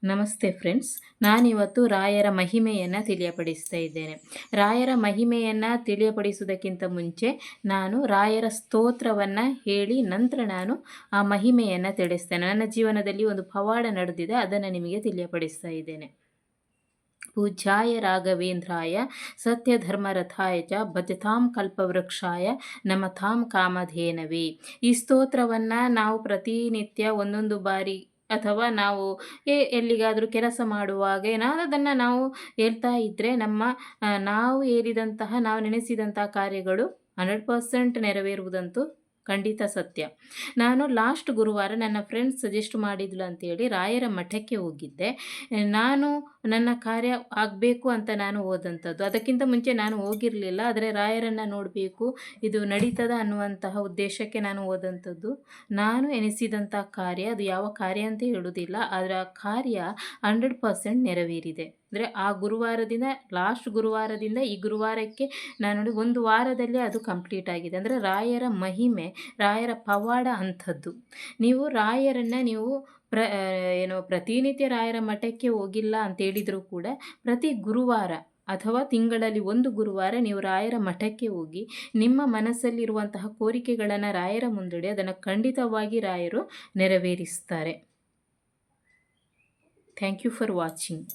ನಮಸ್ತೆ ಫ್ರೆಂಡ್ಸ್, ನಾನಿವತ್ತು ರಾಯರ ಮಹಿಮೆಯನ್ನು ತಿಳಿಯಪಡಿಸ್ತಾ ಇದ್ದೇನೆ. ರಾಯರ ಮಹಿಮೆಯನ್ನು ತಿಳಿಯಪಡಿಸುವುದಕ್ಕಿಂತ ಮುಂಚೆ ನಾನು ರಾಯರ ಸ್ತೋತ್ರವನ್ನು ಹೇಳಿ ನಂತರ ನಾನು ಆ ಮಹಿಮೆಯನ್ನು ತಿಳಿಸ್ತೇನೆ. ನನ್ನ ಜೀವನದಲ್ಲಿ ಒಂದು ಪವಾಡ ನಡೆದಿದೆ, ಅದನ್ನು ನಿಮಗೆ ತಿಳಿಯಪಡಿಸ್ತಾ ಇದ್ದೇನೆ. ಪೂಜ್ಯಾಯ ರಾಘವೇಂದ್ರಾಯ ಸತ್ಯಧರ್ಮರಥಾಯ ಚ ಭಜತಾಂ ಕಲ್ಪವೃಕ್ಷಾಯ ನಮತಾಂ ಕಾಮಧೇನವೇ. ಈ ಸ್ತೋತ್ರವನ್ನು ನಾವು ಪ್ರತಿನಿತ್ಯ ಒಂದೊಂದು ಬಾರಿ ಅಥವಾ ನಾವು ಎಲ್ಲಿಗಾದರೂ ಕೆಲಸ ಮಾಡುವಾಗ ಏನಾದರೂ ಅದನ್ನು ನಾವು ಹೇಳ್ತಾ ಇದ್ದರೆ ನಾವು ಹೇಳಿದಂತಹ ನಾವು ನೆನೆಸಿದಂತಹ ಕಾರ್ಯಗಳು 100% ನೆರವೇರುವುದಂತೂ ಖಂಡಿತ ಸತ್ಯ. ನಾನು ಲಾಸ್ಟ್ ಗುರುವಾರ ನನ್ನ ಫ್ರೆಂಡ್ಸ್ ಸಜೆಸ್ಟ್ ಮಾಡಿದ್ಲು ಅಂತೇಳಿ ರಾಯರ ಮಠಕ್ಕೆ ಹೋಗಿದ್ದೆ. ನಾನು ನನ್ನ ಕಾರ್ಯ ಆಗಬೇಕು ಅಂತ ನಾನು ಹೋದಂಥದ್ದು. ಅದಕ್ಕಿಂತ ಮುಂಚೆ ನಾನು ಹೋಗಿರಲಿಲ್ಲ, ಆದರೆ ರಾಯರನ್ನು ನೋಡಬೇಕು, ಇದು ನಡೀತದ ಅನ್ನುವಂತಹ ಉದ್ದೇಶಕ್ಕೆ ನಾನು ಹೋದಂಥದ್ದು. ನಾನು ಎನಿಸಿದಂಥ ಕಾರ್ಯ, ಅದು ಯಾವ ಕಾರ್ಯ ಅಂತ ಹೇಳೋದಿಲ್ಲ, ಆದರೆ ಆ ಕಾರ್ಯ 100% ನೆರವೇರಿದೆ. ಅಂದರೆ ಆ ಗುರುವಾರದಿಂದ ಲಾಸ್ಟ್ ಗುರುವಾರದಿಂದ ಈ ಗುರುವಾರಕ್ಕೆ ನಾನು ನೋಡಿ ಒಂದು ವಾರದಲ್ಲೇ ಅದು ಕಂಪ್ಲೀಟ್ ಆಗಿದೆ. ಅಂದರೆ ರಾಯರ ಮಹಿಮೆ, ರಾಯರ ಪವಾಡ ಅಂಥದ್ದು. ನೀವು ರಾಯರನ್ನು ನೀವು ಪ್ರತಿನಿತ್ಯ ರಾಯರ ಮಠಕ್ಕೆ ಹೋಗಿಲ್ಲ ಅಂತೇಳಿದರೂ ಕೂಡ ಪ್ರತಿ ಗುರುವಾರ ಅಥವಾ ತಿಂಗಳಲ್ಲಿ ಒಂದು ಗುರುವಾರ ನೀವು ರಾಯರ ಮಠಕ್ಕೆ ಹೋಗಿ ನಿಮ್ಮ ಮನಸ್ಸಲ್ಲಿರುವಂತಹ ಕೋರಿಕೆಗಳನ್ನು ರಾಯರ ಮುಂದಿಡಿ, ಅದನ್ನು ಖಂಡಿತವಾಗಿ ರಾಯರು ನೆರವೇರಿಸ್ತಾರೆ. Thank you for watching.